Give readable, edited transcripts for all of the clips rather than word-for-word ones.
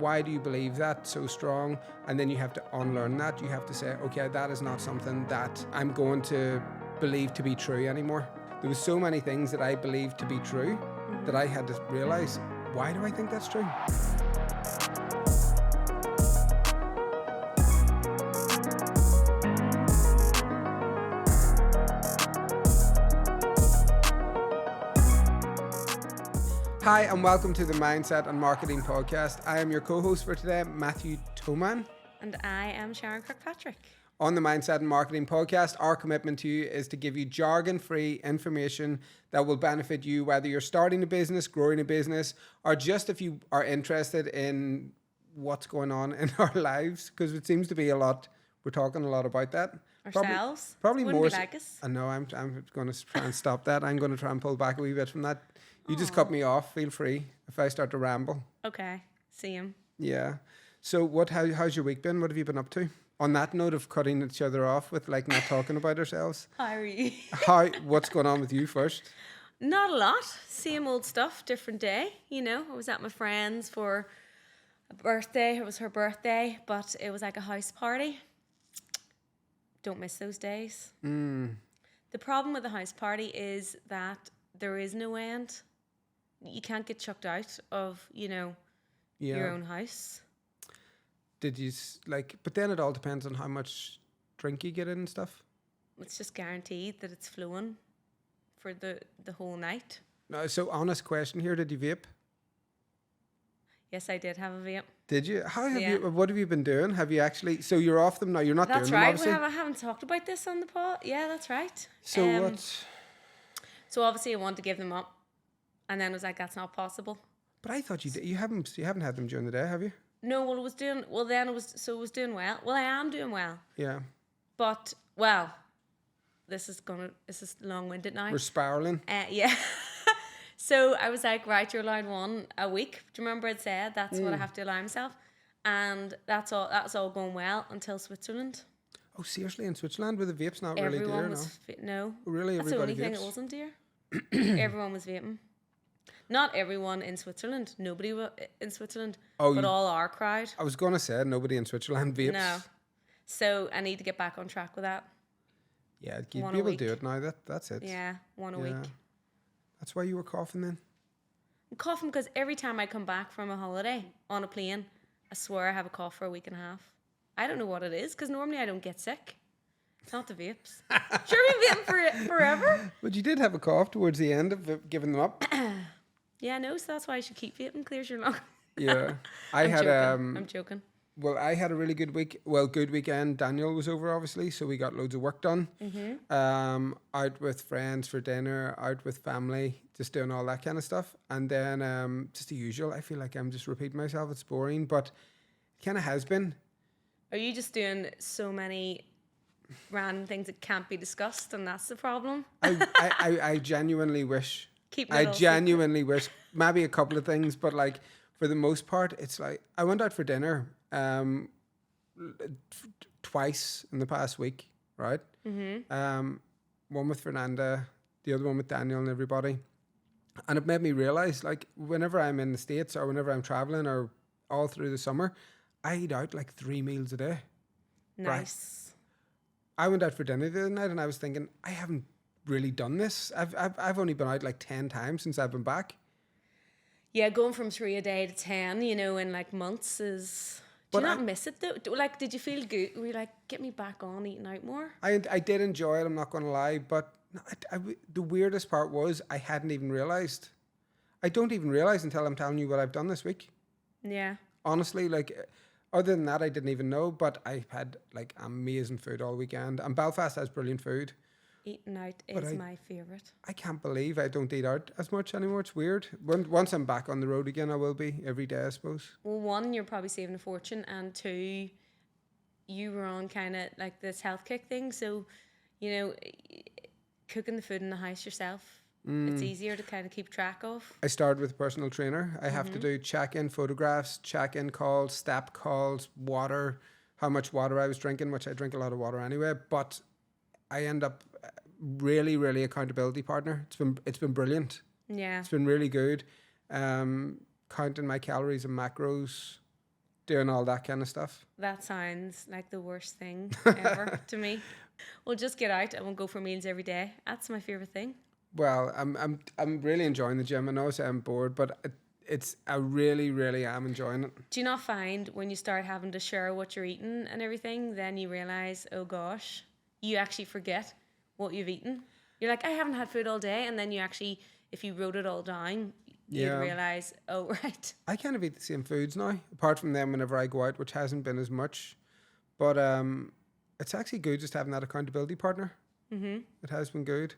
why do you believe that so strong? And then you have to unlearn that. You have to say, okay, that is not something that I'm going to believe to be true anymore. There was so many things that I believed to be true that I had to realize, why do I think that's true? Hi, and welcome to the Mindset and Marketing Podcast. I am your co-host for today, Matthew Toman. And I am Sharon Kirkpatrick. On the Mindset and Marketing Podcast, our commitment to you is to give you jargon-free information that will benefit you, whether you're starting a business, growing a business, or just if you are interested in what's going on in our lives, because it seems to be a lot. We're talking a lot about that. Ourselves? Probably Wouldn't more. be like us. I know. I'm going to try and stop that. I'm going to try and pull back a wee bit from that. You just cut me off. Feel free if I start to ramble. Okay. See him. Yeah. So how's your week been? What have you been up to? On that note of cutting each other off with like not talking about ourselves. How are you? What's going on with you first? Not a lot. Same old stuff, different day. You know, I was at my friend's for a birthday. It was her birthday, but it was like a house party. Don't miss those days. The problem with a house party is that there is no end. You can't get chucked out of, your own house. Did you but then it all depends on how much drink you get in and stuff. It's just guaranteed that it's flowing for the whole night. No, so honest question here, did you vape? Yes, I did have a vape. Did you? What have you been doing? Have you actually, so you're off them now, you're not doing them obviously? That's right, I haven't talked about this on the pod. Yeah, that's right. So what? So obviously I wanted to give them up. And then I was like, that's not possible. But I thought you did. You haven't had them during the day, have you? No, it was doing well. Well, I am doing well. Yeah. But this is long-winded now. We're spiraling. Yeah. So I was like, right, you're allowed one a week. Do you remember I'd said that's what I have to allow myself? And that's all going well until Switzerland. Oh, seriously? In Switzerland, where the vape's not Everyone really dear, was no? Really, that's the everybody only thing vapes? it wasn't dear. Everyone was vaping. Not everyone in Switzerland. Nobody in Switzerland. But all our crowd. I was going to say, nobody in Switzerland vapes. No. So I need to get back on track with that. Yeah, you'd be able to do it now. That's it. Yeah, one a week. That's why you were coughing then? I'm coughing because every time I come back from a holiday on a plane, I swear I have a cough for a week and a half. I don't know what it is because normally I don't get sick. It's not the vapes. Sure, we've been vaping forever. But you did have a cough towards the end of giving them up. Yeah, no, so that's why I should keep vaping. Clears your lung. Yeah. I'm joking. Well, I had a really good week. Well, good weekend. Daniel was over, obviously, so we got loads of work done. Out with friends for dinner, out with family, just doing all that kind of stuff. And then just the usual. I feel like I'm just repeating myself. It's boring, but it kind of has been. Are you just doing so many random things that can't be discussed, and that's the problem? I genuinely wish. Wish maybe a couple of things, but like for the most part, it's like I went out for dinner twice in the past week, right? One with Fernanda, the other one with Daniel and everybody, and it made me realize, like, whenever I'm in the States or whenever I'm traveling or all through the summer, I eat out like 3 meals a day. Nice. Right? I went out for dinner the other night and I was thinking, I haven't really done this. I've only been out like 10 times since I've been back. Yeah, going from 3 a day to 10, in like months is. Do you not miss it though? Like, did you feel good? Were you like, get me back on eating out more? I did enjoy it. I'm not going to lie, but the weirdest part was I hadn't even realized. I don't even realize until I'm telling you what I've done this week. Yeah. Honestly, like, other than that, I didn't even know. But I had like amazing food all weekend, and Belfast has brilliant food. Eating out is my favourite. I can't believe I don't eat out as much anymore. It's weird. Once I'm back on the road again, I will be every day, I suppose. Well, one, you're probably saving a fortune, and two, you were on kind of like this health kick thing. So, cooking the food in the house yourself, it's easier to kind of keep track of. I started with a personal trainer. I have to do check-in photographs, check-in calls, step calls, water, how much water I was drinking, which I drink a lot of water anyway, but I end up really, really accountability partner. It's been brilliant. Yeah. It's been really good. Counting my calories and macros, doing all that kind of stuff. That sounds like the worst thing ever to me. We'll just get out and we'll go for meals every day. That's my favorite thing. Well, I'm really enjoying the gym. I know I say I'm bored, but I really, really am enjoying it. Do you not find when you start having to share what you're eating and everything, then you realize, oh gosh, you actually forget what you've eaten? You're like, I haven't had food all day. And then you actually, if you wrote it all down, you'd realize, oh, right. I kind of eat the same foods now, apart from them whenever I go out, which hasn't been as much. But it's actually good just having that accountability partner. Mm-hmm. It has been good.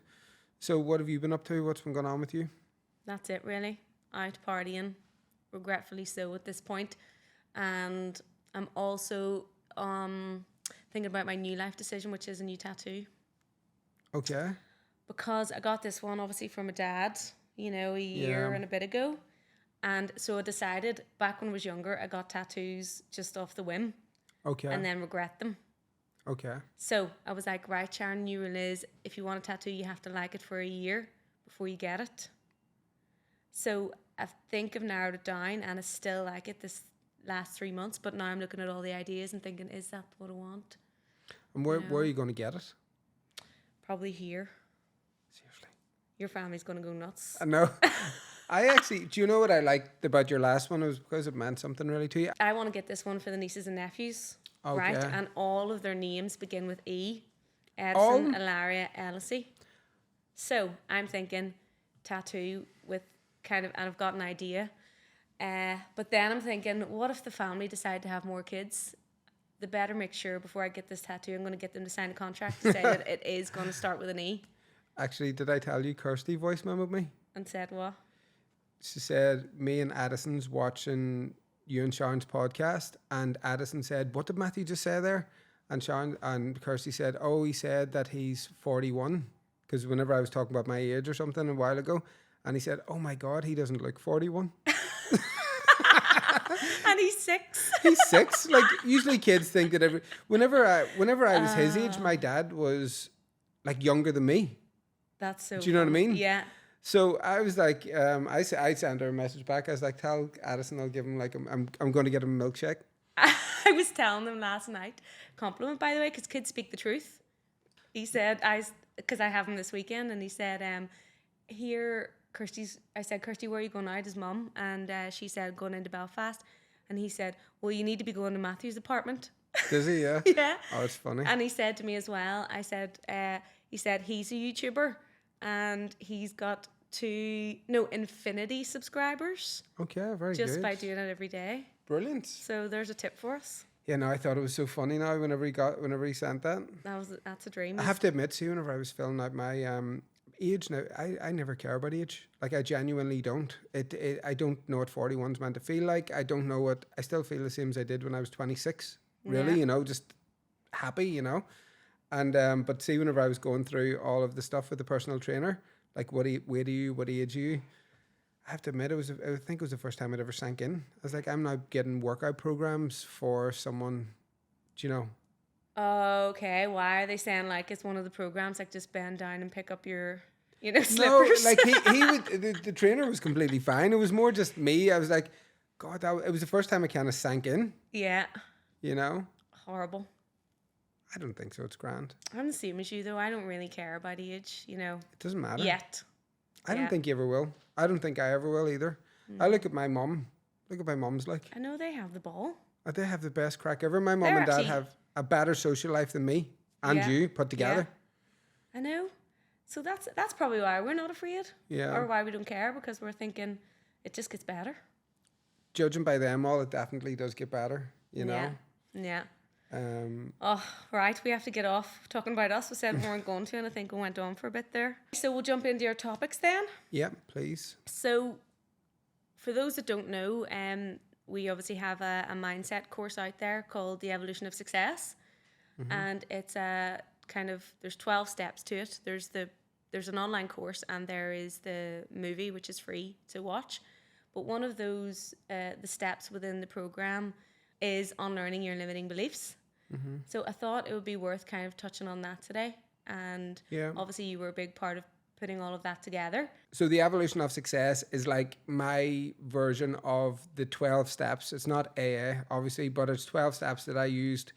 So what have you been up to? What's been going on with you? That's it, really. Out partying, regretfully so at this point. And I'm also thinking about my new life decision, which is a new tattoo. Okay. Because I got this one, obviously, from a dad, a year and a bit ago. And so I decided, back when I was younger, I got tattoos just off the whim. Okay. And then regret them. Okay. So I was like, right, Sharon, new rule is if you want a tattoo, you have to like it for a year before you get it. So I think I've narrowed it down and I still like it this last 3 months. But now I'm looking at all the ideas and thinking, is that what I want? And where are you going to get it? Probably here. Seriously. Your family's going to go nuts. I know. I actually, do you know what I liked about your last one? It was because it meant something really to you. I want to get this one for the nieces and nephews. Okay. Right? And all of their names begin with E. Edison, Ilaria, Elsie. So I'm thinking tattoo with kind of, and I've got an idea. But then I'm thinking, what if the family decide to have more kids? The better make sure before I get this tattoo, I'm going to get them to sign a contract to say that it is going to start with an E. Actually, did I tell you Kirsty voice memoed me? And said what? She said, me and Addison's watching you and Sharon's podcast, and Addison said, what did Matthew just say there? And Sharon and Kirsty said, oh, he said that he's 41, because whenever I was talking about my age or something a while ago, and he said, oh my God, he doesn't look 41. And he's 6. He's 6. Like, usually kids think that whenever I was his age, my dad was like younger than me. That's so Do you know what I mean? Yeah. So I was like, I sent her a message back. I was like, tell Addison I'll give him like, I'm going to get him a milkshake. I was telling them last night, compliment by the way, because kids speak the truth. He said, because I have him this weekend, and he said, here, I said, Kirsty, where are you going out? His mum. And she said, going into Belfast. And he said, well, you need to be going to Matthew's apartment. Does he? Yeah. Yeah. Oh, it's funny. And he said to me as well, he said he's a YouTuber and he's got infinity subscribers. Okay, very good. Just by doing it every day. Brilliant. So there's a tip for us. Yeah, no, I thought it was so funny now whenever he sent that. That's a dream. I have to admit, see, whenever I was filling out my age now, I never care about age. Like, I genuinely don't. I don't know what 41's meant to feel like. I don't know what, I still feel the same as I did when I was 26. Really, just happy, And, but see, whenever I was going through all of the stuff with the personal trainer, like what age are you? I have to admit, I think it was the first time it ever sank in. I was like, I'm now getting workout programs for someone, do you know? Okay, why are they saying like it's one of the programs, like just bend down and pick up your, slippers? No, like he would, the trainer was completely fine. It was more just me. I was like, God, it was the first time it kind of sank in. Yeah. Horrible. I don't think so. It's grand. I'm the same as you, though. I don't really care about age, It doesn't matter. Yet. I don't think you ever will. I don't think I ever will either. I look at my mum. Look at my mum's like. I know they have the ball. They have the best crack ever. My mum and dad have a better social life than me and you put together. Yeah. I know. So that's probably why we're not afraid. Yeah. Or why we don't care, because we're thinking it just gets better. Judging by them all, it definitely does get better, Yeah. Right, we have to get off talking about us. We said we weren't going to, and I think we went on for a bit there. So we'll jump into your topics then. Yeah, please. So for those that don't know, we obviously have a mindset course out there called The Evolution of Success. Mm-hmm. And it's there's 12 steps to it. There's an online course, and there is the movie, which is free to watch. But one of those, the steps within the program is unlearning your limiting beliefs. Mm-hmm. So I thought it would be worth kind of touching on that today. And obviously you were a big part of putting all of that together. So the evolution of success is like my version of the 12 steps. It's not AA, obviously, but it's 12 steps that I used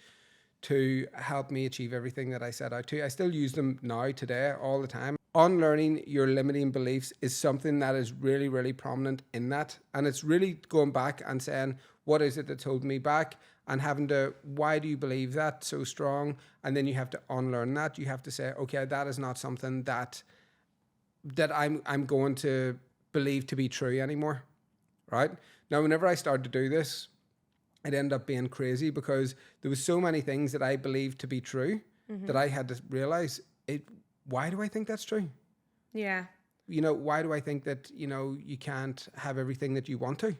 to help me achieve everything that I set out to. I still use them now, today, all the time. Unlearning your limiting beliefs is something that is really, really prominent in that. And it's really going back and saying, what is it that's holding me back? And having to, why do you believe that so strong? And then you have to unlearn that. You have to say, okay, that is not something that I'm going to believe to be true anymore, right? Now, whenever I started to do this, it ended up being crazy because there was so many things that I believed to be true that I had to realize, why do I think that's true? Yeah. You know, why do I think that, you know, you can't have everything that you want to?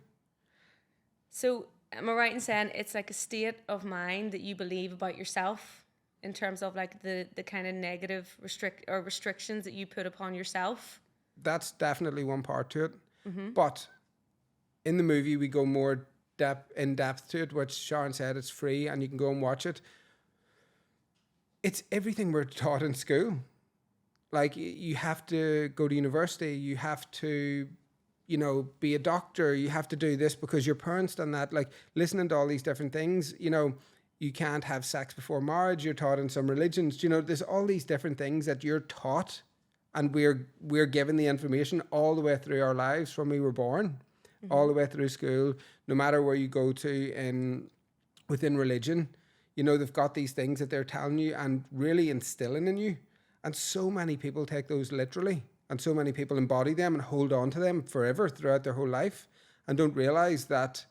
So am I right in saying it's like a state of mind that you believe about yourself in terms of like the kind of negative restrictions that you put upon yourself? That's definitely one part to it. But in the movie, we go more in depth to it, which Sharon said it's free and you can go and watch it. It's everything we're taught in school. Like, you have to go to university, you have to, you know, be a doctor, you have to do this because your parents done that. Like, listening to all these different things, you know, you can't have sex before marriage, you're taught in some religions, you know, there's all these different things that you're taught, and we're given the information all the way through our lives from we were born, all the way through school, no matter where you go to within religion. You know, they've got these things that they're telling you and really instilling in you. And so many people take those literally, and so many people embody them and hold on to them forever throughout their whole life, and don't realize that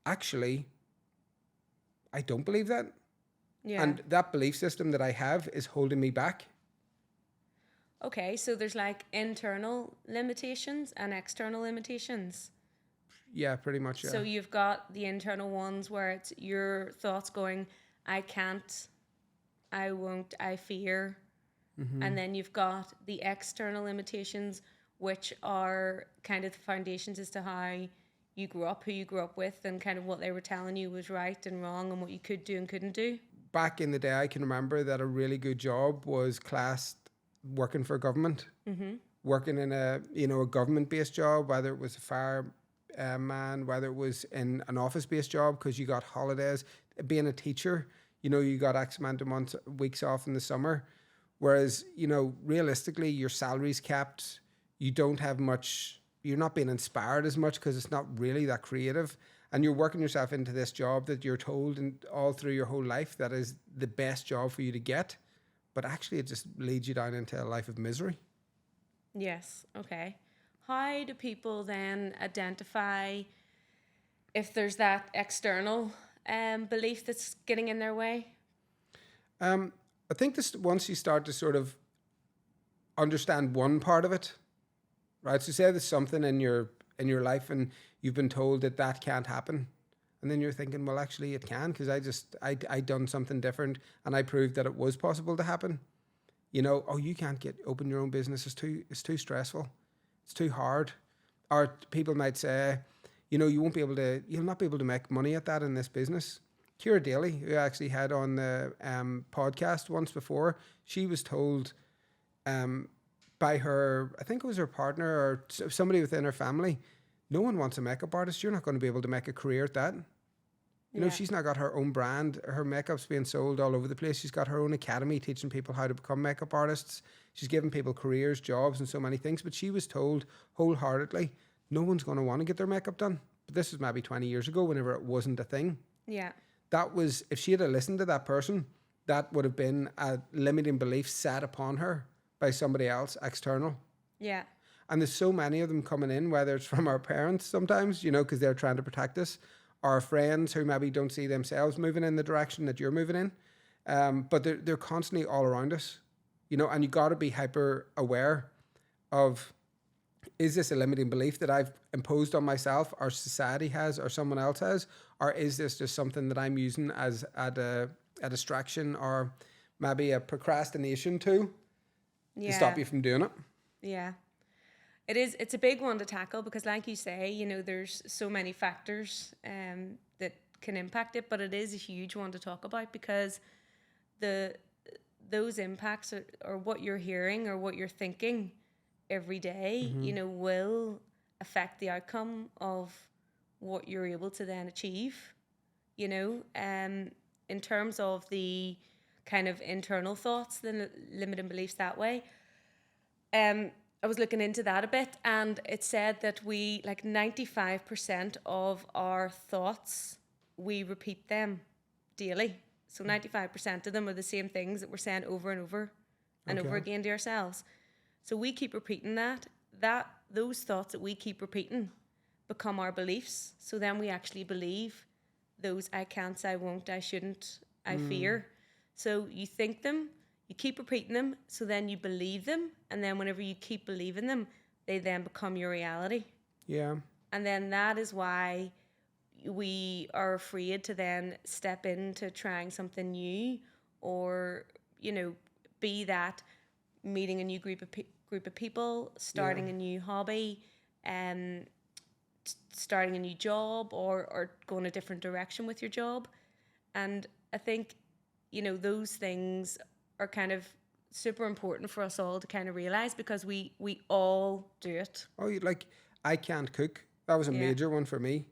actually, I don't believe that. Yeah. And that belief system that I have is holding me back. Okay, so there's like internal limitations and external limitations. Yeah, pretty much. Yeah. So you've got the internal ones where it's your thoughts going, I can't, I won't, I fear. And then you've got the external limitations, which are kind of the foundations as to how you grew up, who you grew up with, and kind of what they were telling you was right and wrong and what you could do and couldn't do. Back in the day, I can remember that a really good job was classed working for government, working in a government-based job, whether it was a fireman, whether it was in an office-based job, because you got holidays. Being a teacher, you know, you got X amount of months, weeks off in the summer. Whereas, you know, realistically, your salary's capped. You don't have much, you're not being inspired as much because it's not really that creative. And you're working yourself into this job that you're told and all through your whole life that is the best job for you to get. But actually, it just leads you down into a life of misery. Yes, okay. How do people then identify if there's that external belief that's getting in their way? I think this, once you start to sort of understand one part of it, right? So say there's something in your life and you've been told that can't happen, and then you're thinking, well, actually it can, because I done something different and I proved that it was possible to happen. You know, oh, you can't open your own business. It's too stressful. It's too hard. Or people might say, you know, you'll not be able to make money at that in this business. Kira Daly, who I actually had on the podcast once before, she was told by her, I think it was her partner or somebody within her family, no one wants a makeup artist. You're not going to be able to make a career at that. You know, she's not got her own brand. Her makeup's being sold all over the place. She's got her own academy teaching people how to become makeup artists. She's giving people careers, jobs, and so many things. But she was told wholeheartedly, no one's going to want to get their makeup done. But this was maybe 20 years ago, whenever it wasn't a thing. Yeah. That was, if she had listened to that person, that would have been a limiting belief set upon her by somebody else external. Yeah. And there's so many of them coming in, whether it's from our parents sometimes, you know, because they're trying to protect us, our friends who maybe don't see themselves moving in the direction that you're moving in. But they're constantly all around us, you know, and you got to be hyper aware of, is this a limiting belief that I've imposed on myself, or society has, or someone else has, or is this just something that I'm using as a distraction or maybe a procrastination tool to stop you from doing it? Yeah. It's a big one to tackle because, like you say, you know, there's so many factors that can impact it, but it is a huge one to talk about because the those impacts or what you're hearing or what you're thinking every day, you know, will affect the outcome of what you're able to then achieve, you know, in terms of the kind of internal thoughts, the limiting beliefs that way. I was looking into that a bit, and it said that we, like 95% of our thoughts, we repeat them daily. So 95% of them are the same things that we're saying over and over and over again to ourselves. So we keep repeating that those thoughts that we keep repeating become our beliefs. So then we actually believe those I can't, I won't, I shouldn't, I fear. So you think them, you keep repeating them, so then you believe them, and then whenever you keep believing them, they then become your reality. Yeah. And then that is why we are afraid to then step into trying something new, or, you know, be that meeting a new group of people, starting a new hobby, starting a new job, or going a different direction with your job. And I think, you know, those things are kind of super important for us all to kind of realize, because we all do it. Oh, like, I can't cook. That was a major one for me.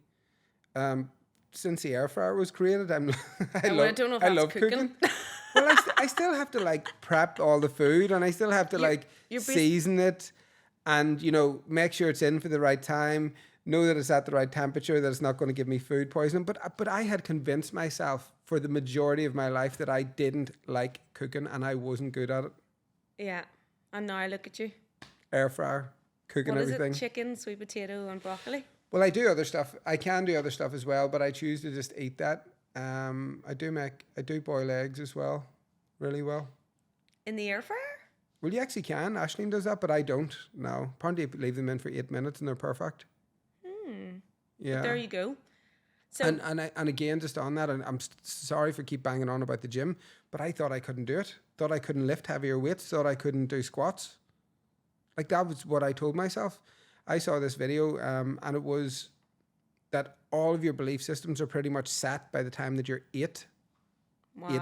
Since the air fryer was created, I don't know if that's cooking. Well, I still have to like prep all the food, and I still have to season it, and, you know, make sure it's in for the right time, know that it's at the right temperature, that it's not going to give me food poisoning. But I had convinced myself for the majority of my life that I didn't like cooking, and I wasn't good at it. Yeah, and now look at you. Air fryer, cooking everything. What is it? Chicken, sweet potato, and broccoli. Well, I do other stuff. I can do other stuff as well, but I choose to just eat that. I do boil eggs as well, really well. In the air fryer? Well, you actually can. Aisling does that, but I don't. No. Apparently, you leave them in for 8 minutes and they're perfect. Yeah. But there you go. So and again, just on that, and I'm sorry for keep banging on about the gym, but I thought I couldn't do it. Thought I couldn't lift heavier weights. Thought I couldn't do squats. Like, that was what I told myself. I saw this video, and it was that all of your belief systems are pretty much set by the time that you're 8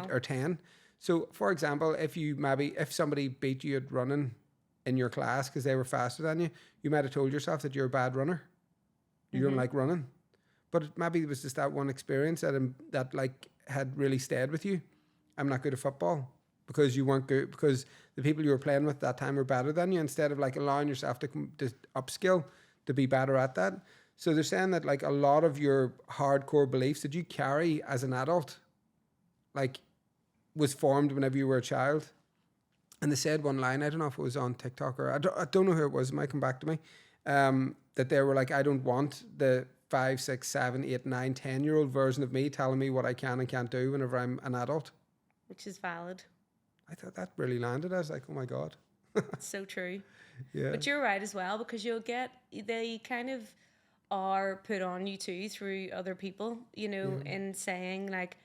or 10. So, for example, if somebody beat you at running in your class because they were faster than you, you might have told yourself that you're a bad runner. You don't like running. But maybe it was just that one experience that like had really stayed with you. I'm not good at football because you weren't good, because the people you were playing with that time were better than you, instead of like allowing yourself to upskill to be better at that. So they're saying that like a lot of your hardcore beliefs that you carry as an adult, like, was formed whenever you were a child. And they said one line, I don't know if it was on TikTok or I don't know who it was, it might come back to me, that they were like, I don't want the 5, 6, 7, 8, 9, 10-year-old version of me telling me what I can and can't do whenever I'm an adult. Which is valid. I thought that really landed. I was like, oh my God. It's so true. Yeah. But you're right as well, because they kind of are put on you too through other people, you know, in saying like,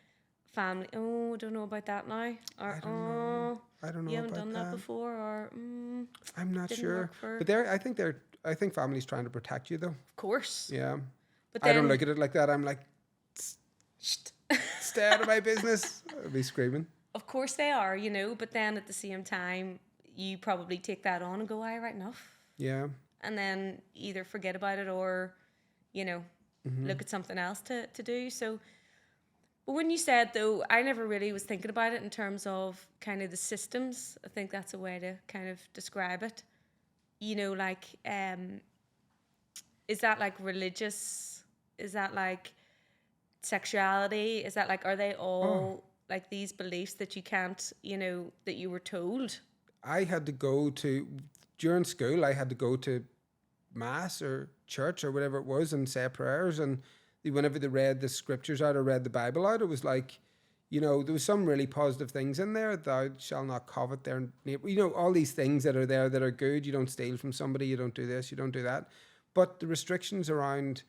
family, oh, don't know about that now, or I don't know you haven't about done that before, or I'm not sure. But I think family's trying to protect you though. Of course. Yeah. But then, I don't look at it like that. I'm like, stay out of my business. I'd be screaming. Of course they are, you know, but then at the same time, you probably take that on and go, aye, right enough. Yeah. And then either forget about it or, you know, look at something else to do. So, but when you said, though, I never really was thinking about it in terms of kind of the systems. I think that's a way to kind of describe it. You know, like, is that like religious? Is that like sexuality? Is that like, are they all like these beliefs that you can't, you know, that you were told? I had to go to, during school, I had to go to mass or church or whatever it was and say prayers, and whenever they read the scriptures out or read the Bible out, it was like, you know, there was some really positive things in there. Thou shalt not covet their neighbor. You know, all these things that are there that are good. You don't steal from somebody. You don't do this. You don't do that. But the restrictions around,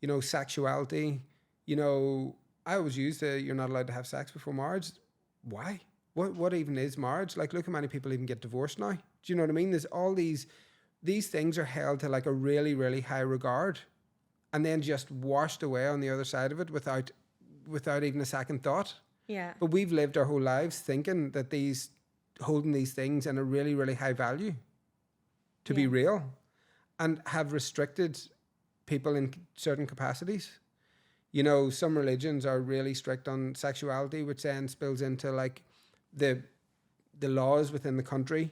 you know, sexuality, you know, I always use you're not allowed to have sex before marriage. Why? What even is marriage? Like, look how many people even get divorced now. Do you know what I mean? There's all these things are held to like a really, really high regard, and then just washed away on the other side of it without even a second thought. Yeah. But we've lived our whole lives thinking that these holding these things in a really, really high value to be real, and have restricted people in certain capacities. You know, some religions are really strict on sexuality, which then spills into like the laws within the country,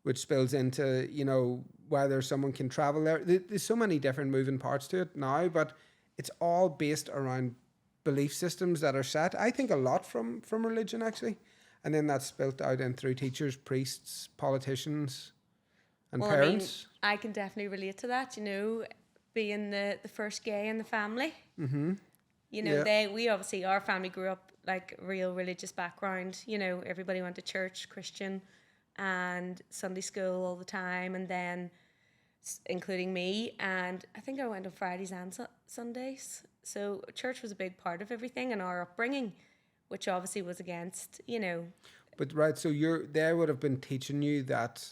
which spills into, you know, whether someone can travel there. There's so many different moving parts to it now, but it's all based around belief systems that are set. I think a lot from religion, actually. And then that's spilled out in through teachers, priests, politicians, and parents. I mean, I can definitely relate to that, you know, being the first gay in the family. Mm-hmm. You know, we obviously, our family grew up like real religious background. You know, everybody went to church, Christian, and Sunday school all the time, and then including me. And I think I went on Fridays and Sundays. So church was a big part of everything in our upbringing, which obviously was against, you know. But right, so they would have been teaching you that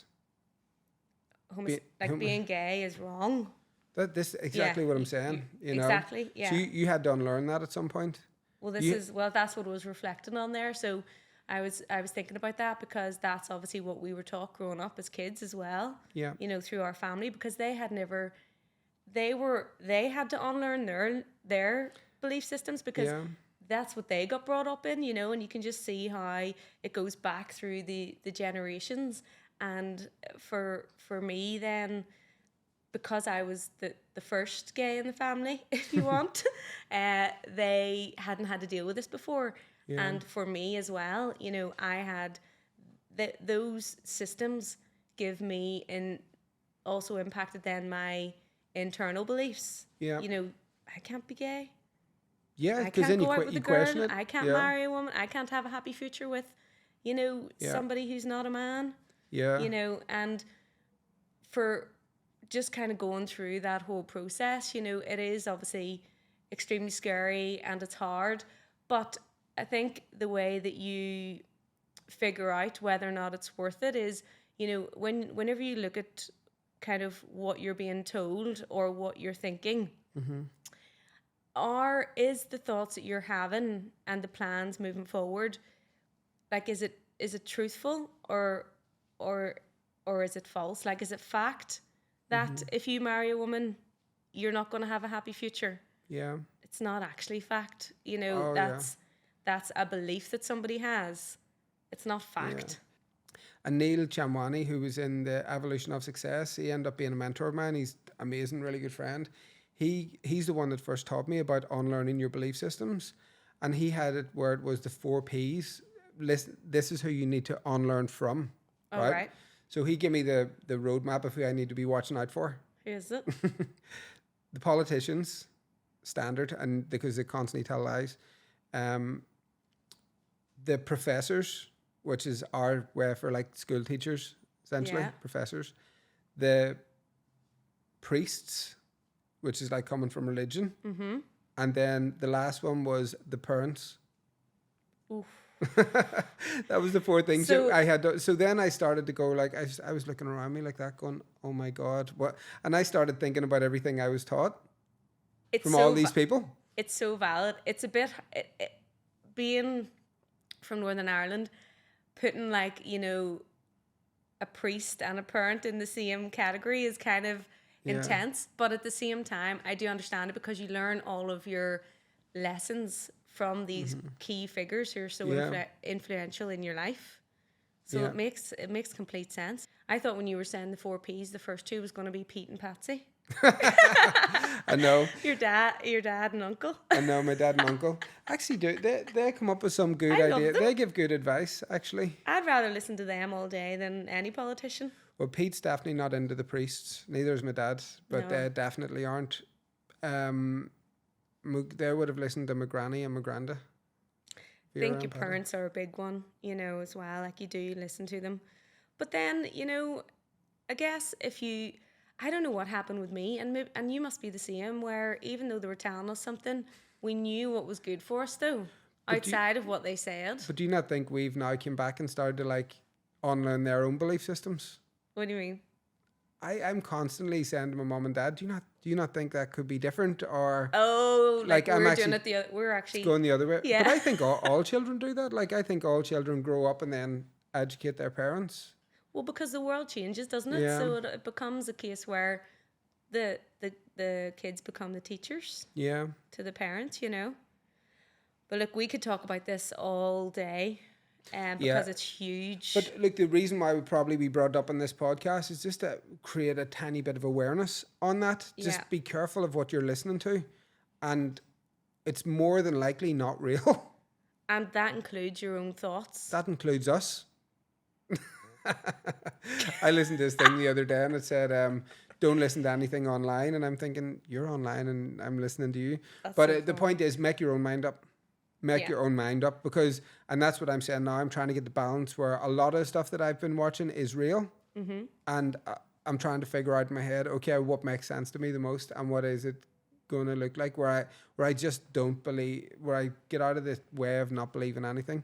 being gay is wrong. This exactly what I'm saying. You know, exactly. Yeah. So you had to unlearn that at some point. Well, that's what was reflecting on there. So I was thinking about that, because that's obviously what we were taught growing up as kids as well. Yeah. You know, through our family, because they had to unlearn their belief systems, because that's what they got brought up in, you know, and you can just see how it goes back through the generations. And for me then, because I was the first gay in the family, if you want, they hadn't had to deal with this before. Yeah. And for me as well, you know, I had those systems give me and also impacted then my internal beliefs. Yeah. You know, I can't be gay. Yeah, because then you question it. I can't marry a woman. I can't have a happy future with, you know, somebody who's not a man. Yeah. You know, and for just kind of going through that whole process, you know, it is obviously extremely scary and it's hard, but I think the way that you figure out whether or not it's worth it is, you know, whenever you look at kind of what you're being told or what you're thinking, is the thoughts that you're having and the plans moving forward, like, is it truthful or is it false? Like, is it fact that if you marry a woman, you're not going to have a happy future? Yeah. It's not actually fact. You know, that's a belief that somebody has. It's not fact. Yeah. And Neil Chamwani, who was in the Evolution of Success, he ended up being a mentor of mine. He's amazing, really good friend. He's the one that first taught me about unlearning your belief systems. And he had it where it was the 4 Ps. Listen, this is who you need to unlearn from. Oh, right. So he gave me the roadmap of who I need to be watching out for. Who is it? The politicians, standard, and because they constantly tell lies. The professors, which is our way for like school teachers, essentially, professors. The priests, which is like coming from religion. Mm-hmm. And then the last one was the parents. Oof. That was the 4 things that I had. So then I started to go, like, I was looking around me like that going, oh my God, what? And I started thinking about everything I was taught from all these people. It's so valid. It's a bit, being from Northern Ireland, putting like, you know, a priest and a parent in the same category is kind of intense. But at the same time, I do understand it, because you learn all of your lessons from these key figures who are so influential in your life. So it makes complete sense. I thought when you were saying the 4 Ps, the first 2 was going to be Pete and Patsy. I know. Your dad and uncle. I know, my dad and uncle. Actually, they come up with some good ideas. They give good advice, actually. I'd rather listen to them all day than any politician. Well, Pete's definitely not into the priests. Neither is my dad, but they definitely aren't. They would have listened to my granny and my granda. I think your parents are a big one, you know, as well. Like, you do listen to them. But then, you know, I guess I don't know what happened with me, and you must be the same, where even though they were telling us something, we knew what was good for us, though, outside of what they said. But do you not think we've now came back and started to, like, unlearn their own belief systems? What do you mean? I'm constantly saying to my mom and dad, do you not think that could be different? Or like we're doing it we're actually going the other way. Yeah. But I think all children do that. Like, I think all children grow up and then educate their parents. Well, because the world changes, doesn't it? Yeah. So it becomes a case where the kids become the teachers Yeah. to the parents, you know. But look, we could talk about this all day, because Yeah. it's huge. But look, the reason why would probably be brought up on this podcast is just to create a tiny bit of awareness on that. Just Yeah. be careful of what you're listening to, and it's more than likely not real. And that includes your own thoughts. That includes us. I listened to this thing the other day, and it said, "Don't listen to anything online." And I'm thinking, you're online, and I'm listening to you. That's But so the cool. point is, make your own mind up. Make Yeah. your own mind up, because, and that's what I'm saying now. I'm trying to get the balance where a lot of stuff that I've been watching is real, and I'm trying to figure out in my head, okay, what makes sense to me the most, and what is it going to look like where I just don't believe, where I get out of this way of not believing anything.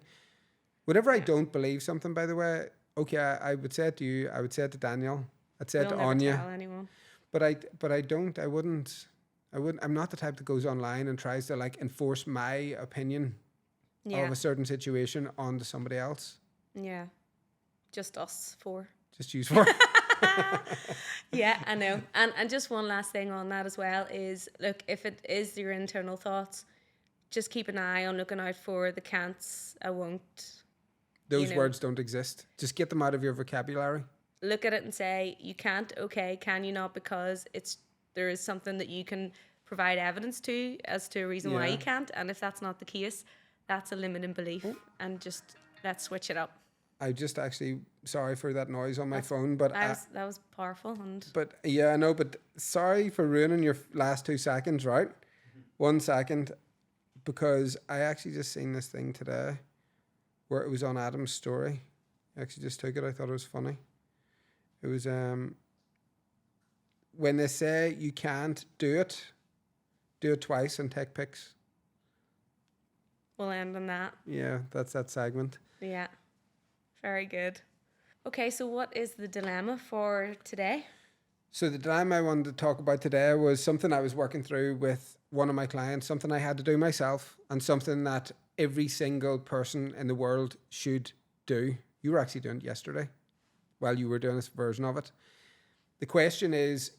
Whenever I don't believe something, by the way, okay, I would say it to you, I would say it to Daniel, I'd say it We'll to never Anya, tell anyone. but I wouldn't. I'm not the type that goes online and tries to like enforce my opinion Yeah. of a certain situation onto somebody else. Yeah. Just us four. Just use for. Yeah, I know. And just one last thing on that as well is, look, if it is your internal thoughts, just keep an eye on looking out for the can'ts, I won't. Those know. words don't exist. Just get them out of your vocabulary. Look at it and say, you can't, okay, can you not? Because there is something that you can provide evidence to as to a reason why Yeah. you can't. And if that's not the case, that's a limiting belief. And just let's switch it up. I just actually, sorry for that noise on my phone, but That was powerful. And but yeah, I know, but sorry for ruining your last 2 seconds, right? 1 second, because I actually just seen this thing today where it was on Adam's story. I actually just took it. I thought it was funny. It was when they say you can't do it twice and take pics. we'll end on that. Yeah, that's that segment. Yeah. Very good. Okay, so what is the dilemma for today? So the dilemma I wanted to talk about today was something I was working through with one of my clients, something I had to do myself, and something that every single person in the world should do. You were actually doing it yesterday while you were doing this version of it. The question is,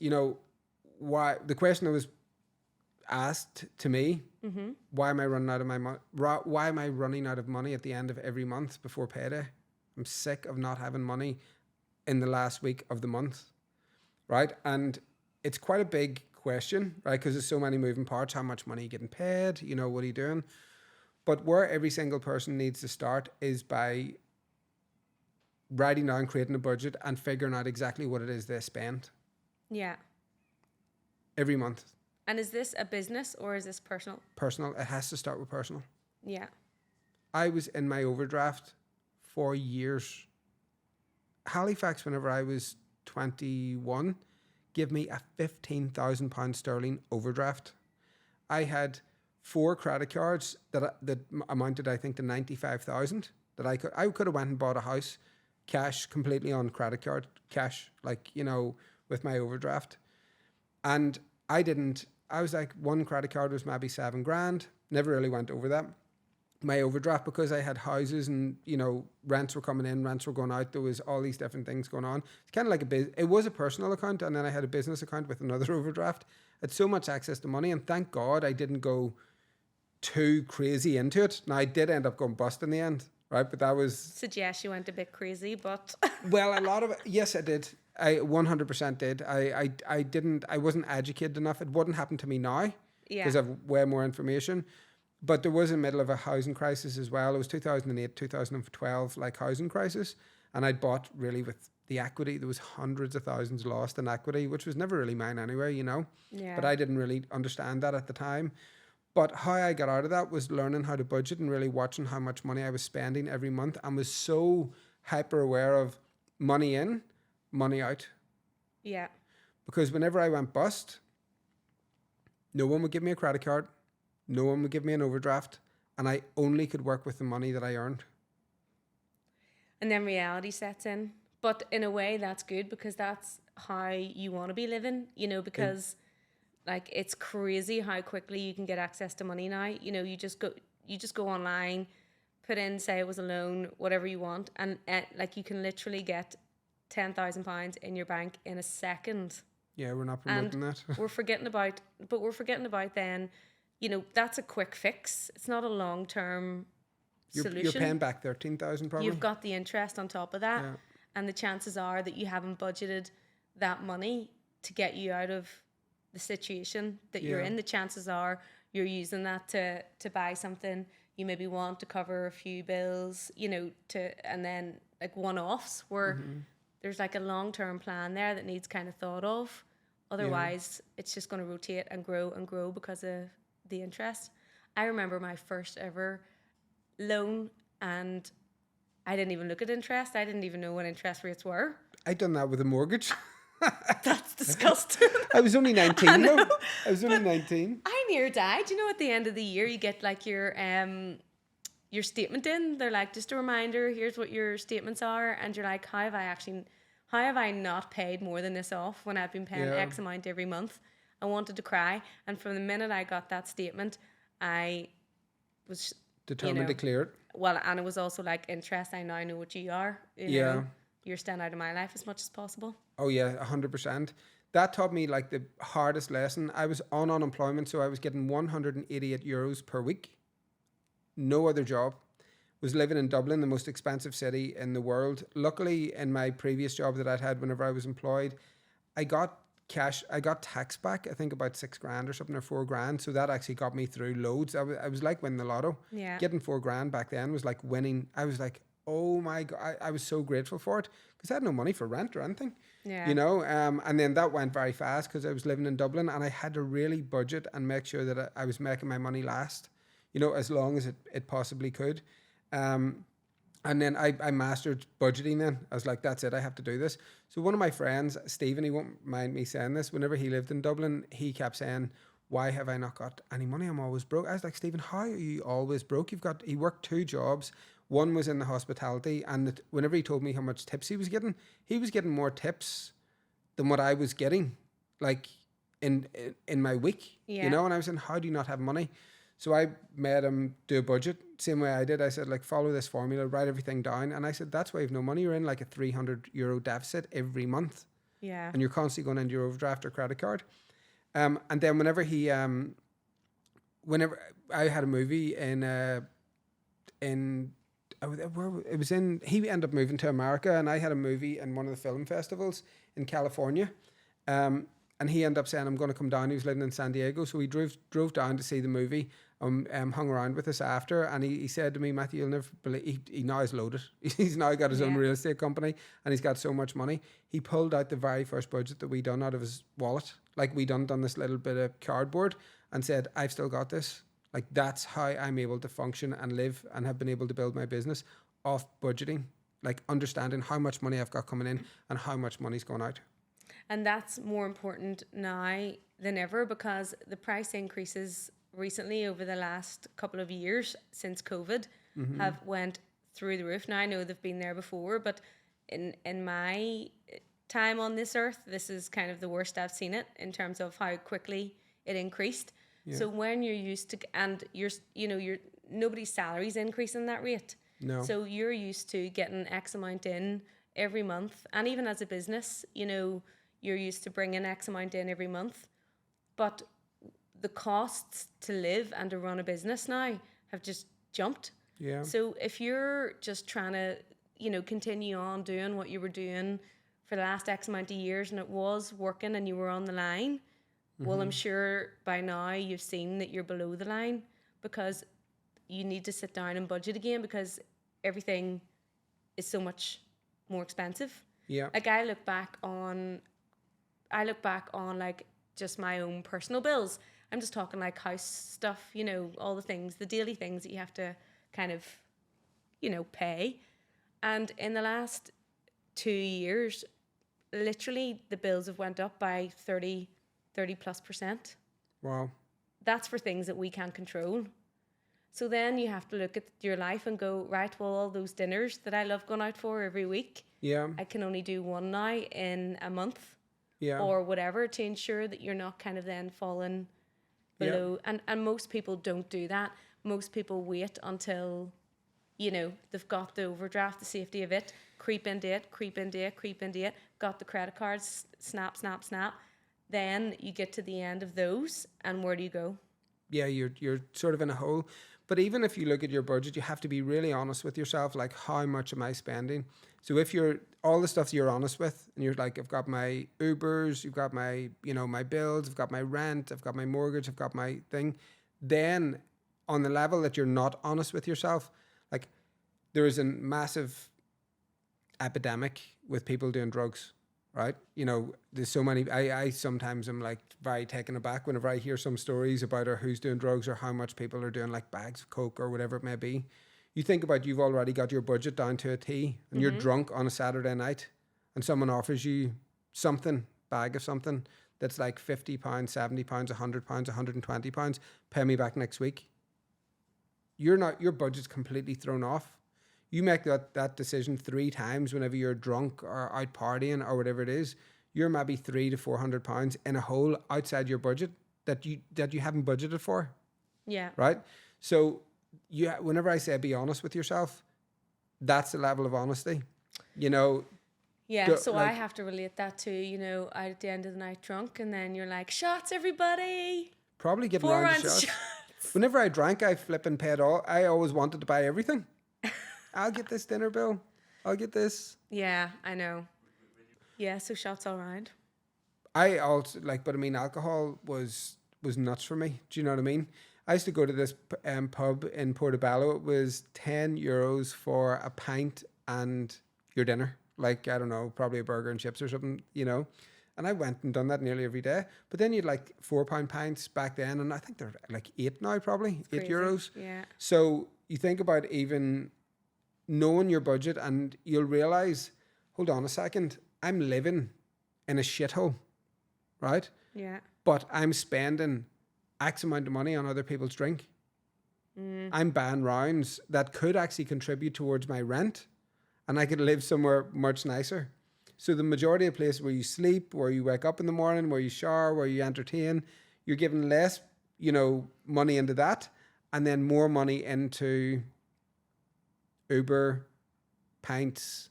why? The question that was asked to me, why am I running out of my money? Why am I running out of money at the end of every month before payday? I'm sick of not having money in the last week of the month, right? And it's quite a big question, right? Because there's so many moving parts. How much money are you getting paid? What are you doing? But where every single person needs to start is by writing down, creating a budget, and figuring out exactly what it is they spend Yeah. every month. And is this a business or is this personal? Personal. It has to start with personal. Yeah. I was in my overdraft for years. Halifax, whenever I was 21, gave me a £15,000 sterling overdraft. I had 4 credit cards that amounted, I think, to 95,000. That I could have went and bought a house, cash, completely on credit card, cash, with my overdraft. And I didn't. I was like, one credit card was maybe $7,000. Never really went over that. My overdraft, because I had houses and rents were coming in, rents were going out, there was all these different things going on. It's kind of like it was a personal account, and then I had a business account with another overdraft. I had so much access to money, and thank God I didn't go too crazy into it. Now I did end up going bust in the end, right? But that was Suggest you went a bit crazy, but well, a lot of it. Yes, I did. I 100% did. I didn't. I wasn't educated enough. It wouldn't happen to me now yeah. because I have way more information. But there was in the middle of a housing crisis as well. It was 2008, 2012, like housing crisis. And I'd bought really with the equity. There was hundreds of thousands lost in equity, which was never really mine anyway, Yeah. But I didn't really understand that at the time. But how I got out of that was learning how to budget and really watching how much money I was spending every month, and was so hyper aware of money in, money out. Yeah. Because whenever I went bust, no one would give me a credit card. No one would give me an overdraft, and I only could work with the money that I earned. And then reality sets in. But in a way, that's good because that's how you want to be living, because like it's crazy how quickly you can get access to money now. You just go online, put in, say it was a loan, whatever you want, and like you can literally get £10,000 in your bank in a second. Yeah, we're not promoting that. we're forgetting about then, that's a quick fix. It's not a long-term solution. You're paying back 13,000 probably. You've got the interest on top of that, Yeah. and the chances are that you haven't budgeted that money to get you out of the situation that you're in. The chances are you're using that to buy something you maybe want, to cover a few bills, and then like one-offs where there's like a long-term plan there that needs kind of thought of. Otherwise, it's just going to rotate and grow because of the interest. I remember my first ever loan, and I didn't even look at interest. I didn't even know what interest rates were. I done that with a mortgage. That's disgusting. I was only 19 though. I was only 19. I near died. At the end of the year you get like your statement in. They're like, just a reminder, here's what your statements are, and you're like, how have I not paid more than this off when I've been paying X amount every month? I wanted to cry, and from the minute I got that statement, I was determined to clear it. Well, and it was also like, interest, I now know what you are. You're staying out of my life as much as possible. Oh yeah, 100%. That taught me like the hardest lesson. I was on unemployment, so I was getting €188 per week. No other job. Was living in Dublin, the most expensive city in the world. Luckily, in my previous job that I'd had whenever I was employed, I got tax back, I think about $6,000 or something, or $4,000. So that actually got me through loads. I was like winning the lotto. Yeah. Getting $4,000 back then was like winning. I was like, oh my God, I was so grateful for it because I had no money for rent or anything. Yeah. And then that went very fast because I was living in Dublin, and I had to really budget and make sure that I was making my money last, as long as it possibly could. And then I mastered budgeting then. I was like, that's it, I have to do this. So one of my friends, Stephen, he won't mind me saying this, whenever he lived in Dublin, he kept saying, why have I not got any money? I'm always broke. I was like, Stephen, how are you always broke? He worked 2 jobs. One was in the hospitality, and whenever he told me how much tips he was getting more tips than what I was getting, like in my week, And I was saying, how do you not have money? So I made him do a budget, same way I did. I said, like, follow this formula, write everything down. And I said, that's why you have no money. You're in like a €300 deficit every month. Yeah. And you're constantly going into your overdraft or credit card. And then whenever I had a movie he ended up moving to America, and I had a movie in one of the film festivals in California. And he ended up saying, I'm going to come down. He was living in San Diego. So he drove down to see the movie, hung around with us after. And he said to me, Matthew, you'll never believe, he now is loaded. He's now got his own real estate company, and he's got so much money. He pulled out the very first budget that we done out of his wallet. Like we done this little bit of cardboard, and said, I've still got this. Like that's how I'm able to function and live and have been able to build my business off budgeting, like understanding how much money I've got coming in and how much money's going out. And that's more important now than ever, because the price increases recently over the last couple of years since COVID have went through the roof. Now I know they've been there before, but in my time on this earth, this is kind of the worst I've seen it in terms of how quickly it increased. Yeah. So when you're used to, and you're nobody's salary's increasing that rate. No. So you're used to getting X amount in every month, and even as a business, you're used to bringing X amount in every month, but the costs to live and to run a business now have just jumped. Yeah. So if you're just trying to, continue on doing what you were doing for the last X amount of years, and it was working and you were on the line, well, I'm sure by now you've seen that you're below the line, because you need to sit down and budget again, because everything is so much more expensive. Yeah. Like I look back on like just my own personal bills. I'm just talking like house stuff, all the things, the daily things that you have to kind of, pay. And in the last 2 years, literally the bills have went up by 30+%. Wow. That's for things that we can't control. So then you have to look at your life and go, right, well, all those dinners that I love going out for every week, I can only do one now in a month. Yeah. Or whatever, to ensure that you're not kind of then falling below. And most people don't do that. Most people wait until, you know, they've got the overdraft, the safety of it, creep into it, creep into it, creep into it, got the credit cards, snap, snap, snap. Then you get to the end of those, and where do you go? Yeah, you're sort of in a hole. But even if you look at your budget, you have to be really honest with yourself. Like, how much am I spending? So if you're all the stuff you're honest with, and you're like, I've got my Ubers, you've got my, you know, my bills, I've got my rent, I've got my mortgage, I've got my thing. Then on the level that you're not honest with yourself, like there is a massive epidemic with people doing drugs, right? You know, there's so many. I sometimes am like very taken aback whenever I hear some stories about or who's doing drugs or how much people are doing like bags of coke or whatever it may be. You think about you've already got your budget down to a T, and you're drunk on a Saturday night, and someone offers you something, bag of something that's like £50, £70, £100, £120. Pay me back next week. Your budget's completely thrown off. You make that decision 3 times whenever you're drunk or out partying or whatever it is. You're maybe £300 to £400 in a hole outside your budget that you haven't budgeted for. Yeah. Right. So whenever I say be honest with yourself, that's the level of honesty. You know. Yeah, so like, I have to relate that to, you know, out at the end of the night drunk, and then you're like, shots, everybody. Probably getting around to shots. Whenever I drank, I flipping paid all. I always wanted to buy everything. I'll get this dinner bill. I'll get this. Yeah, I know. Yeah, so shots all round. I also but I mean, alcohol was nuts for me. Do you know what I mean? I used to go to this pub in Portobello. It was €10 for a pint and your dinner. Like, I don't know, probably a burger and chips or something, you know. And I went and done that nearly every day. But then you'd like £4 pints back then, and I think they're like 8 now, probably €8. Yeah. So you think about even knowing your budget, and you'll realize, hold on a second, I'm living in a shithole, right? Yeah. But I'm spending X amount of money on other people's drink. I'm buying rounds that could actually contribute towards my rent, and I could live somewhere much nicer. So the majority of places where you sleep, where you wake up in the morning, where you shower, where you entertain, you're giving less, you know, money into that, and then more money into Uber, pints,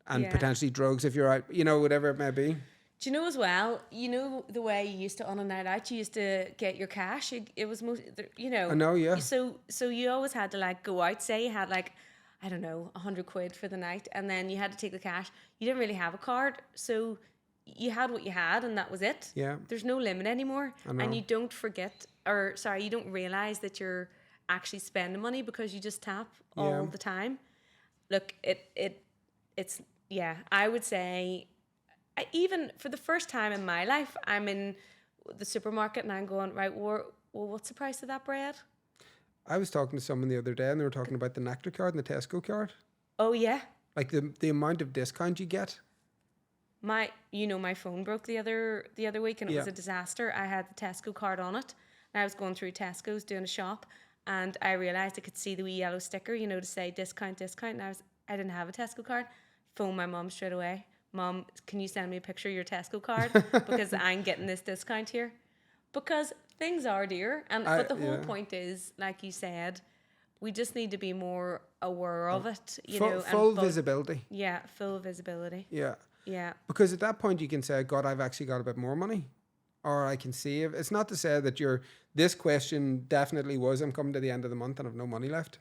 and potentially drugs if you're out, you know, whatever it may be. Do you know as well, you know, the way you used to, on a night out, you used to get your cash. It was most, you know. I know, yeah. So you always had to like go out, say you had like, I don't know, £100 for the night, and then you had to take the cash. You didn't really have a card, so you had what you had, and that was it. Yeah. There's no limit anymore. I know. And you don't you don't realize that you're actually spending money because you just tap all the time. Look, it's I would say, even for the first time in my life, I'm in the supermarket and I'm going, right, well, what's the price of that bread? I was talking to someone the other day, and they were talking about the Nectar card and the Tesco card. Oh yeah. Like the amount of discount you get. My phone broke the other week, and it was a disaster. I had the Tesco card on it, and I was going through Tesco's doing a shop, and I realized I could see the wee yellow sticker, you know, to say discount, and I didn't have a Tesco card. Phoned my mum straight away. Mum, can you send me a picture of your Tesco card, because I'm getting this discount here? Because things are dear, but the whole point is, like you said, we just need to be more aware of it. Full visibility. Yeah, full visibility. Yeah. Yeah. Because at that point you can say, God, I've actually got a bit more money, or I can save. It's not to say that this question definitely was, I'm coming to the end of the month and I've no money left.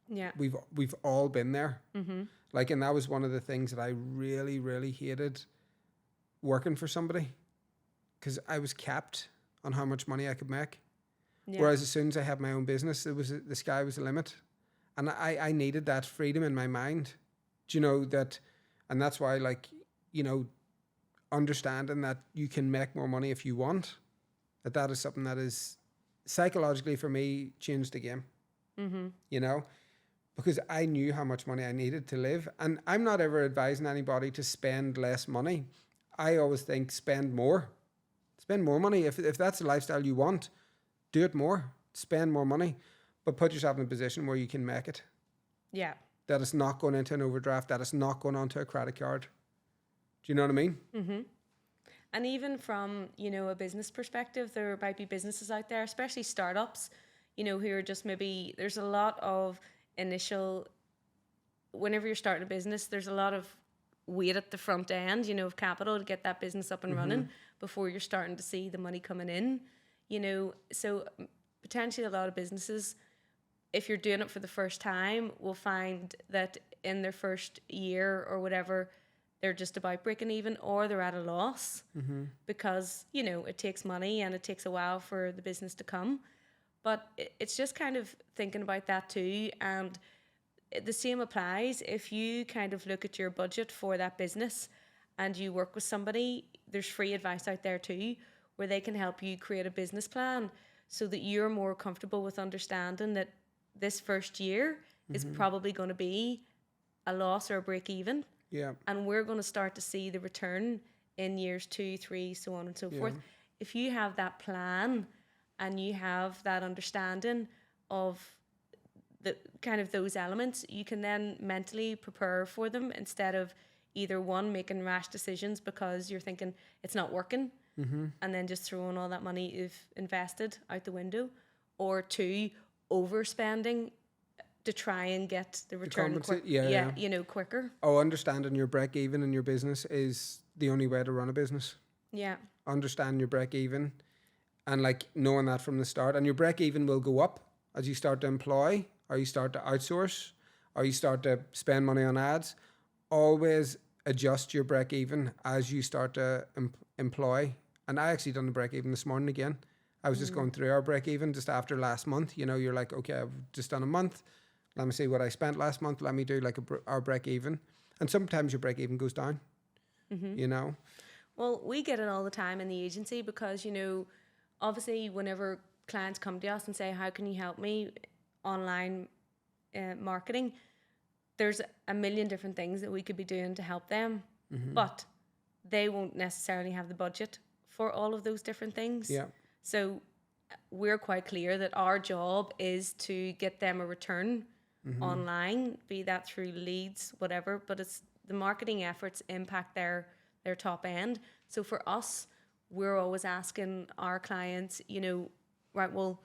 Yeah. We've all been there. Mm-hmm. Like, and that was one of the things that I really, really hated working for somebody, because I was capped on how much money I could make. Yeah. Whereas as soon as I had my own business, the sky was the limit. And I needed that freedom in my mind. Do you know that? And that's why, like, you know, understanding that you can make more money if you want, that is something that is psychologically for me changed the game. Mm-hmm. You know, because I knew how much money I needed to live. And I'm not ever advising anybody to spend less money. I always think spend more. Spend more money. If that's the lifestyle you want, do it more. Spend more money. But put yourself in a position where you can make it. Yeah. That it's not going into an overdraft. That it's not going onto a credit card. Do you know what I mean? Mm-hmm. And even from, you know, a business perspective, there might be businesses out there, especially startups, you know, who are just maybe, there's a lot of initial whenever you're starting a business, there's a lot of weight at the front end, you know, of capital to get that business up and running before you're starting to see the money coming in, you know. So potentially a lot of businesses, if you're doing it for the first time, will find that in their first year or whatever, they're just about breaking even, or they're at a loss because, you know, it takes money and it takes a while for the business to come. But it's just kind of thinking about that too. And the same applies if you kind of look at your budget for that business and you work with somebody. There's free advice out there too, where they can help you create a business plan so that you're more comfortable with understanding that this first year is probably going to be a loss or a break even. Yeah. And we're going to start to see the return in years 2, 3, so on and so forth. If you have that plan and you have that understanding of the kind of those elements, you can then mentally prepare for them instead of either one, making rash decisions because you're thinking it's not working and then just throwing all that money you've invested out the window, or two, overspending to try and get the return you know, quicker. Oh, understanding your break even in your business is the only way to run a business. Yeah. Understand your break even and like knowing that from the start, and your break even will go up as you start to employ, or you start to outsource, or you start to spend money on ads. Always adjust your break even as you start to employ. And I actually done the break even this morning again. I was just going through our break even just after last month. You know, you're like, okay, I've just done a month. Let me see what I spent last month. Let me do like our break even. And sometimes your break even goes down, you know. Well, we get it all the time in the agency because, you know, obviously whenever clients come to us and say, how can you help me online marketing, there's a million different things that we could be doing to help them, but they won't necessarily have the budget for all of those different things. Yeah. So we're quite clear that our job is to get them a return online, be that through leads, whatever, but it's the marketing efforts impact their top end. So for us, we're always asking our clients, you know, right, well,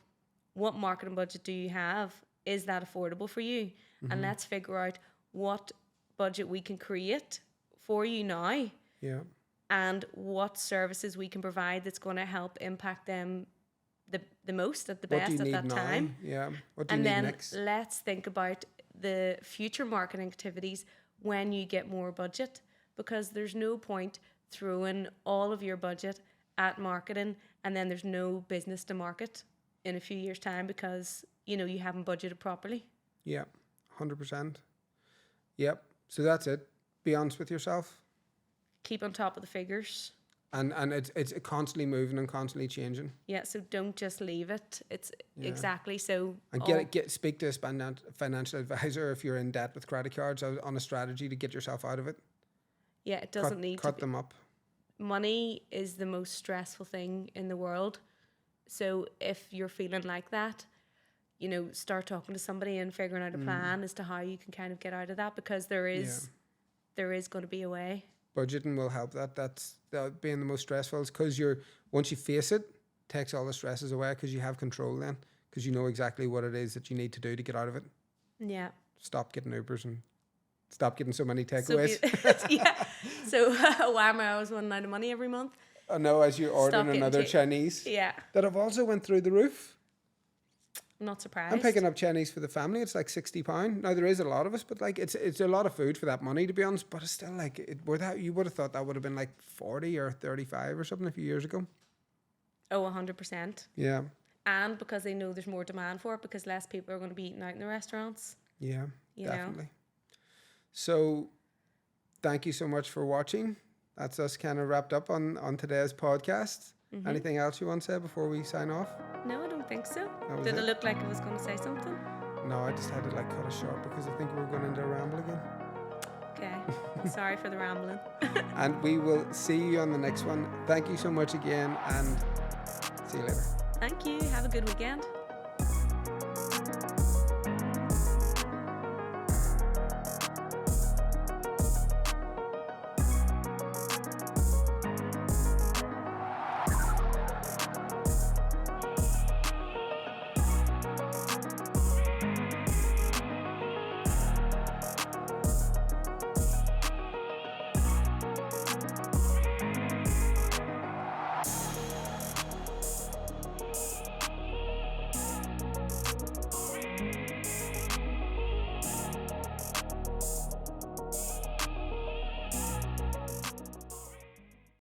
what marketing budget do you have? Is that affordable for you? And let's figure out what budget we can create for you now. Yeah. And what services we can provide that's going to help impact them the most at the best at that time. Yeah. What do you and need then next? Let's think about the future marketing activities when you get more budget, because there's no point throwing all of your budget at marketing and then there's no business to market in a few years' time because, you know, you haven't budgeted properly. Yeah, 100%. Yep. So that's it. Be honest with yourself. Keep on top of the figures. And it's constantly moving and constantly changing. Yeah, so don't just leave it. It's exactly so. And speak to a financial advisor if you're in debt with credit cards on a strategy to get yourself out of it. Yeah, it doesn't need to cut them up. Money is the most stressful thing in the world. So if you're feeling like that, you know, start talking to somebody and figuring out a plan as to how you can kind of get out of that, because there is going to be a way. Budgeting will help that. That's being the most stressful, because once you face it, takes all the stresses away, because you have control then, because you know exactly what it is that you need to do to get out of it. Yeah. Stop getting Ubers and stop getting so many takeaways. So why am I always running out of money every month? I know, as you're ordering another Chinese. Yeah. That have also went through the roof. I'm not surprised. I'm picking up Chinese for the family. It's like £60. Now there is a lot of us, but like it's a lot of food for that money, to be honest. But it's still like you would have thought that would have been like 40 or 35 or something a few years ago. Oh, 100%. Yeah. And because they know there's more demand for it, because less people are going to be eating out in the restaurants. Yeah, definitely. Know? So thank you so much for watching. That's us kind of wrapped up on today's podcast. Anything else you want to say before we sign off? No, I don't think so. Did it look like I was going to say something? No, I just had to like cut it short because I think we were going into a ramble again. Okay. Sorry for the rambling. And we will see you on the next one. Thank you so much again, and see you later. Thank you. Have a good weekend.